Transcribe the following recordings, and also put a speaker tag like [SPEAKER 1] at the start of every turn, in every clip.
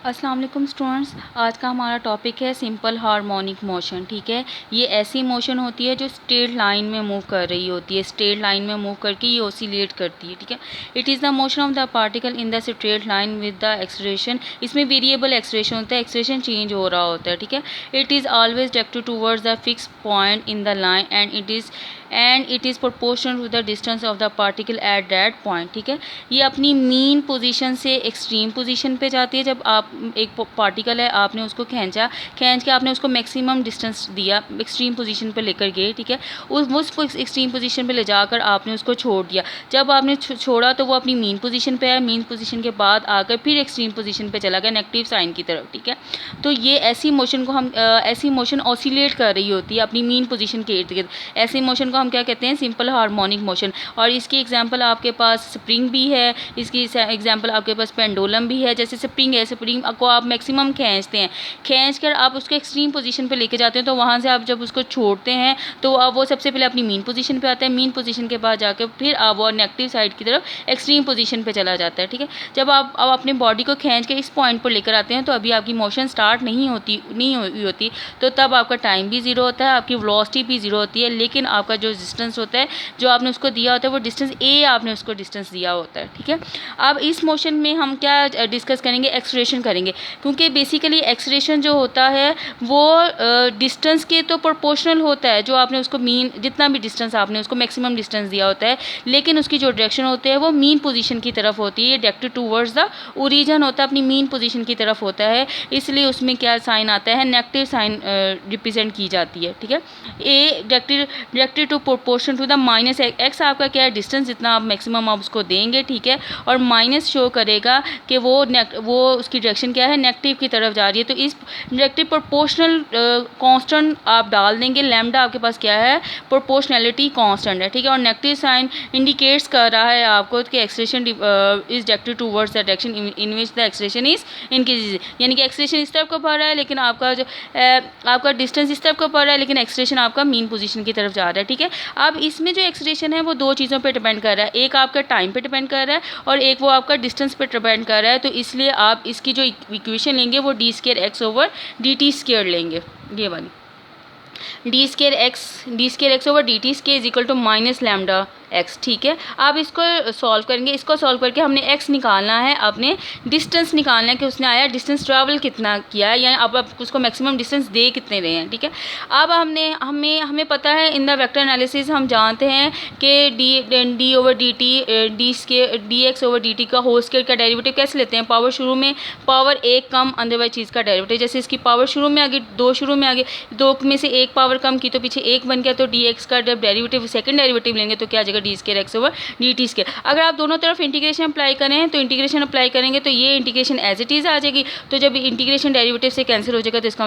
[SPEAKER 1] अस्सलाम वालेकुम स्टूडेंट्स, आज का हमारा टॉपिक है सिंपल हार्मोनिक मोशन। ठीक है, ये ऐसी मोशन होती है जो स्ट्रेट लाइन में मूव कर रही होती है, स्ट्रेट लाइन में मूव करके ये ऑसिलेट करती है। ठीक है, it is the motion of the particle in the straight line with the acceleration. इसमें वेरिएबल एक्सलेरेशन होता है, एक्सलेरेशन चेंज हो रहा होता है। ठीक है, it is always directed towards the fix point in the line and it is proportional to the distance of the particle at that point. ठीक है, ये अपनी मीन पोजीशन से एक्सट्रीम पोजीशन पे जाती है। जब आप एक पार्टिकल है, आपने उसको खींच के आपने उसको मैक्सिमम डिस्टेंस दिया, एक्सट्रीम पोजीशन पे लेकर गए। ठीक है, उसको एक्सट्रीम पोजीशन पे ले जाकर आपने उसको छोड़ दिया। जब आपने छोड़ा तो वो अपनी मीन पोजीशन पे आया, मीन पोजीशन के बाद आकर फिर एक्सट्रीम पोजीशन पे चला गया, नेगेटिव साइन की तरफ। ठीक है, तो ये ऐसी मोशन को हम ऐसी मोशन ऑसिलेट कर रही होती है अपनी मीन पोजीशन के इर्द गिर्द। ऐसी मोशन को हम क्या कहते हैं? Simple harmonic motion. और इसकी एग्जांपल आपके पास स्प्रिंग भी है, इसकी एग्जांपल आपके पास पेंडुलम भी है। जैसे स्प्रिंग है, स्प्रिंग को आप मैक्सिमम खींचते हैं, खींच कर आप उसको एक्सट्रीम पोजीशन पे लेके जाते हैं, तो वहाँ से आप जब उसको छोड़ते हैं तो अब वो सबसे पहले अपनी मीन पोजीशन पे आता है, मीन पोजीशन के बाद जाकर फिर अब वो नेगेटिव साइड की तरफ एक्सट्रीम पोजीशन पे चला जाता है। ठीक है, जब आप अब अपने बॉडी को खींच के इस पॉइंट पर लेकर आते हैं तो अभी आपकी मोशन स्टार्ट नहीं हुई होती, तो तब आपका टाइम भी ज़ीरो होता है, आपकी वेलोसिटी भी ज़ीरो होती है, लेकिन आपका जो डिस्टेंस होता है, जो आपने उसको दिया होता है, वो डिस्टेंस ए आपने उसको डिस्टेंस दिया होता है। ठीक है, अब इस मोशन में हम क्या डिस्कस करेंगे? एक्सलेरेशन करेंगे, क्योंकि बेसिकली एक्सलेरेशन जो होता है वो डिस्टेंस के तो प्रोपोर्शनल होता है। जो आपने उसको मीन, जितना भी डिस्टेंस आपने उसको मैक्सिमम डिस्टेंस दिया होता है, लेकिन उसकी जो डायरेक्शन होती है वो मीन पोजीशन की तरफ होती है, डायरेक्टेड टूवर्ड्स द ओरिजिन होता है, अपनी मीन पोजीशन की तरफ होता है। इसलिए उसमें क्या साइन आता है? नेगेटिव साइन रिप्रेजेंट की जाती है। ठीक है, a directed to proportion to the minus x. आपका क्या है? डिस्टेंस जितना आप मैक्सिमम आप उसको देंगे। ठीक है, और माइनस शो करेगा कि वो उसकी डायरेक्शन क्या है? नेगेटिव की तरफ जा रही है। तो इस डायरेक्टिव प्रोपोर्शनल कांस्टेंट आप डाल देंगे, लैम्डा आपके पास क्या है? प्रोपोर्शनैलिटी कांस्टेंट है। ठीक है, और नेगेटिव साइन इंडिकेट्स कर रहा है आपको कि acceleration is directed towards the direction in which the acceleration is increase, यानी कि एक्सलेरेशन इस तरफ को बढ़ रहा है, लेकिन आपका जो आपका डिस्टेंस इस तरफ को बढ़ रहा है, लेकिन एक्सलेरेशन आपका मीन पोजीशन की तरफ जा रहा है। ठीक है, अब इसमें जो एक्सलेरेशन है वो दो चीज़ों पे डिपेंड कर रहा है, एक आपका टाइम पे डिपेंड कर रहा है और एक वो आपका डिस्टेंस पे डिपेंड कर रहा है। तो इसलिए आप इसकी जो इक्वेशन लेंगे वो d²x/dt² लेंगे, ये वाली d²x/dt² is equal to minus lambda x. ठीक है, आप इसको सॉल्व करेंगे, इसको सॉल्व करके हमने एक्स निकालना है, अपने डिस्टेंस निकालना है कि उसने आया डिस्टेंस ट्रैवल कितना किया है, यानी अब आप उसको मैक्सिमम डिस्टेंस दे कितने रहे हैं। ठीक है, अब हमें पता है इन द वेक्टर एनालिसिस हम जानते हैं कि dx/dt का होल स्क्वायर का डेरिवेटिव कैसे लेते हैं? पावर शुरू में पावर एक कम अंदर वाली चीज़ का डेरिवेटिव, जैसे इसकी पावर शुरू में आ गई दो में से एक पावर कम की तो पीछे एक बन गया, तो dx का जब डेरिवेटिव सेकंड डेरिवेटिव लेंगे तो क्या आ जाएगा? d²x/dt²। अगर आप दोनों तरफ इंटीग्रेशन अप्लाई करें तो इंटीग्रेशन अप्लाई करेंगे तो ये इंटीग्रेशन एज इट इज़ आ जाएगी। तो जब इंटीग्रेशन डेरिवेटिव से कैंसिल हो जाएगा तो इसका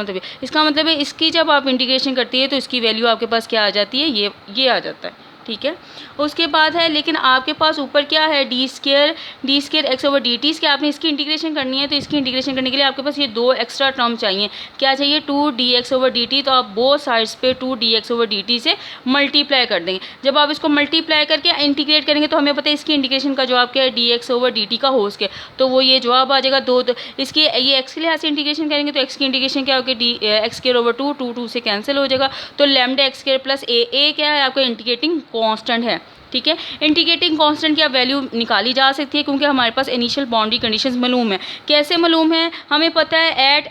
[SPEAKER 1] मतलब है इसकी जब आप इंटीग्रेशन करती है तो इसकी वैल्यू आपके पास क्या आ जाती है? ये आ जाता है। ठीक है, उसके बाद है, लेकिन आपके पास ऊपर क्या है? d²x/dt के आपने इसकी इंटीग्रेशन करनी है, तो इसकी इंटीग्रेशन करने के लिए आपके पास ये दो एक्स्ट्रा टर्म चाहिए। क्या चाहिए? 2dx/dt। तो आप बोथ साइड्स पे 2dx/dt से मल्टीप्लाई कर देंगे। जब आप इसको मल्टीप्लाई करके इंटीग्रेट करेंगे तो हमें पता है इसकी इंटीग्रेशन का जवाब क्या है? dx/dt का होल स्क्वायर, तो वो ये जवाब आ जाएगा। दो इसकी ये एक्स के लिहाज से इंटीग्रेशन करेंगे तो एक्स की इंटीग्रेशन क्या होगी? x²/2, 2 से कैंसिल हो जाएगा, तो लैम्डा x² प्लस ए क्या है? आपका इंटीग्रेटिंग कांस्टेंट है। ठीक है, इंटीग्रेटिंग कांस्टेंट की अब वैल्यू निकाली जा सकती है क्योंकि हमारे पास इनिशियल बाउंड्री कंडीशंस मालूम है। कैसे मालूम है? हमें पता है at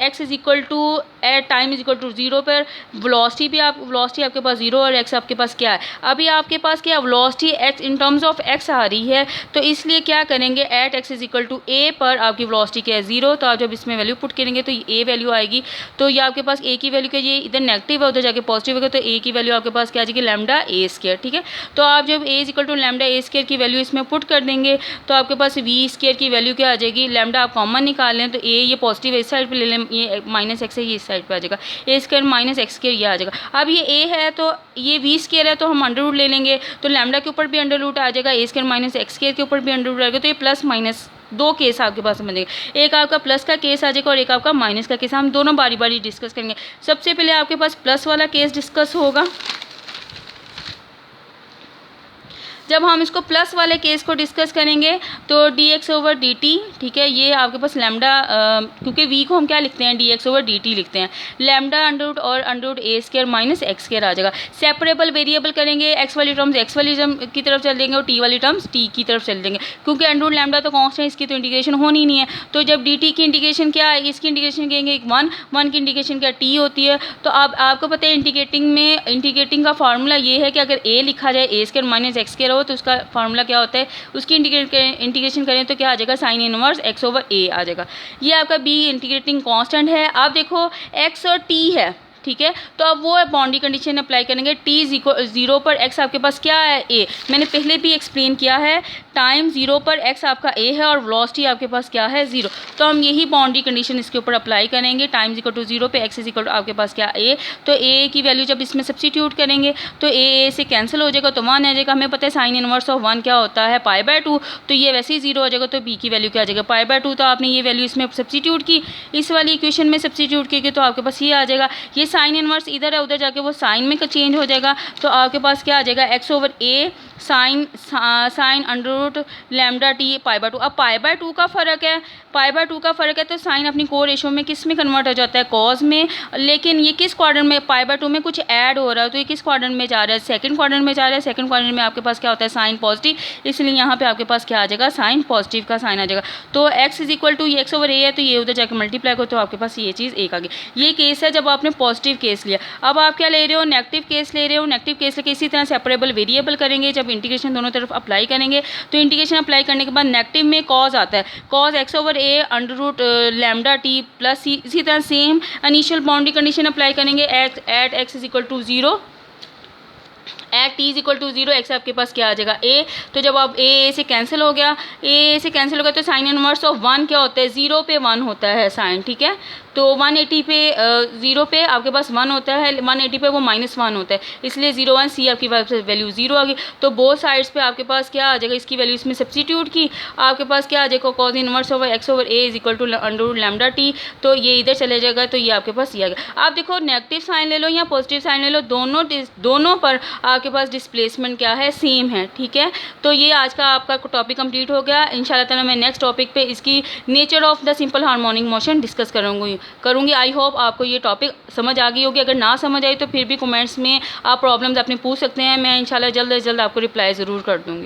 [SPEAKER 1] time is equal to 0 पर वेलोसिटी आपके पास 0 और x आपके पास क्या है? अभी आपके पास क्या velocity x in terms of x आ रही है, तो इसलिए क्या करेंगे? At x is equal to a पर आपकी वेलोसिटी क्या है? 0। तो आप जब इसमें वैल्यू पुट करेंगे तो a वैल्यू आएगी, तो ये आपके पास a की वैल्यू क्या? ये इधर नेगेटिव है, उधर जाके पॉजिटिव होगा, तो a की वैल्यू आपके पास क्या आ जाएगी? λa²। ठीक है, तो आप जब a इक्वल टू λa² की वैल्यू इसमें पुट कर देंगे तो आपके पास v² की वैल्यू क्या आ जाएगी? लैम्डा आप कॉमन निकाल लें तो a ये पॉजिटिव इस साइड पे ले लें, ये माइनस एक्स है, ये इस साइड पे आ जाएगा, a² माइनस x² ये आ जाएगा। अब ये a है तो ये v² है, तो हम अंडर रूट ले लेंगे, तो लैम्डा के ऊपर भी अंडर रूट आ जाएगा, a² माइनस x² के ऊपर भी अंडर रूट आएगा, तो ये प्लस माइनस दो केस आपके पास समझेंगे, एक आपका प्लस का केस आ जाएगा और एक आपका माइनस का केस। हम दोनों बारी बारी डिस्कस करेंगे। सबसे पहले आपके पास प्लस वाला केस डिस्कस होगा। जब हम इसको प्लस वाले केस को डिस्कस करेंगे तो dx/dt, ठीक है, ये आपके पास लैम्डा, क्योंकि v को हम क्या लिखते हैं, dx/dt लिखते हैं, लैम्डा अंडर और under a square minus x square आ जाएगा। सेपरेबल वेरिएबल करेंगे, x वाली टर्म्स x वाली टर्म की तरफ चल देंगे और t वाली टर्म्स t की तरफ चल देंगे, क्योंकि अंडर लैम्डा तो कांस्टेंट, इसकी तो इंटीग्रेशन होनी नहीं है। तो जब dt की इंटीग्रेशन क्या है, इसकी इंटीग्रेशन करेंगे 1 की इंटीग्रेशन क्या t होती है। तो अब आपको पता है इंटीग्रेटिंग का फार्मूला ये है कि अगर a लिखा जाए a square minus x square हो तो उसका फार्मूला क्या होता है, उसकी इंटीग्रेशन करें तो क्या आ जाएगा, साइन इनवर्स x/a आ जाएगा। ये आपका b इंटीग्रेटिंग कांस्टेंट है। अब देखो x और t है, ठीक है, तो अब वो बाउंड्री कंडीशन अप्लाई करेंगे। t 0 पर x आपके पास क्या है, a, मैंने पहले भी एक्सप्लेन किया है, टाइम 0 पर x आपका a है और वेलोसिटी आपके पास क्या है, 0। तो हम यही बाउंड्री कंडीशन इसके ऊपर अप्लाई करेंगे। टाइम =0 पे x आपके पास क्या a, तो a की वैल्यू जब इसमें सब्सटीट्यूट करेंगे तो a से कैंसिल हो जाएगा, तो 1 आ जाएगा। हमें पता है साइन इनवर्स ऑफ 1 क्या होता है, π/2, तो ये वैसे ही 0 हो जाएगा। तो b की वैल्यू क्या आ जाएगा, π/2। तो आपने ये वैल्यू इसमें सब्सटीट्यूट की, इस वाली इक्वेशन में सब्सटीट्यूट की तो आपके पास ये आ जाएगा। ये साइन इनवर्स इधर है, उधर जाके वो साइन में चेंज हो जाएगा, तो आपके पास क्या आ जाएगा, x/a sine under root lambda t π/2। अब π/2 का फ़र्क है, तो साइन अपनी को रेशो में किस में कन्वर्ट हो जाता है, कॉस में। लेकिन ये किस क्वाड्रेंट में, π/2 में कुछ ऐड हो रहा है, तो ये किस क्वाड्रेंट में जा रहा है, सेकंड क्वाड्रेंट में जा रहा है। सेकंड क्वाड्रेंट में आपके पास क्या होता है, साइन पॉजिटिव, इसलिए यहाँ पे आपके पास क्या आ जाएगा, साइन पॉजिटिव का साइन आ जाएगा। तो x ये x/a है, तो ये उधर जाकर मल्टीप्लाई करो तो आपके पास ये चीज़ एक आ गई। ये केस है जब आपने पॉजिटिव केस लिया। अब आप क्या ले रहे हो, नेगेटिव केस ले रहे हो। नेगेटिव केस लेके इसी तरह सेपरेबल वेरिएबल करेंगे। जब इंटीग्रेशन दोनों तरफ अप्लाई करेंगे तो इंटीग्रेशन अप्लाई करने के बाद नेगेटिव में कॉज आता है, cos x/a under root lambda t plus c। इसी तरह same initial boundary condition apply करेंगे at x =0, at t =0, x आपके पास क्या आ जाएगा, a। तो जब आप a से कैंसिल हो गया, तो साइन इनवर्स ऑफ 1 क्या होता है, 0 पे 1 होता है साइन, ठीक है। तो 180 पे 0 पे आपके पास 1 होता है, 180 पे वो -1 होता है, इसलिए 0 1 c आपकी वैल्यू 0 आ गई। तो बोथ साइड्स पे आपके पास क्या आ जाएगा, इसकी वैल्यू इसमें सब्सटीट्यूट की, आपके पास क्या आ जाएगा, cause inverse of x/a under lambda t। तो ये इधर चले जाएगा, तो ये आपके पास ये आ गया। आप देखो नेगेटिव साइन ले लो या पॉजिटिव साइन ले लो, दोनों पर आपके पास डिस्प्लेसमेंट क्या है, सेम है, ठीक है। तो ये आज का आपका टॉपिक कंप्लीट हो गया। इंशाल्लाह ताला मैं नेक्स्ट टॉपिक पे इसकी nature of the simple harmonic motion discuss करूँगी। आई होप आपको ये टॉपिक समझ आ गई होगी। अगर ना समझ आई तो फिर भी कमेंट्स में आप प्रॉब्लम्स अपने पूछ सकते हैं, मैं इंशाल्लाह जल्द से जल्द आपको रिप्लाई ज़रूर कर दूँगी।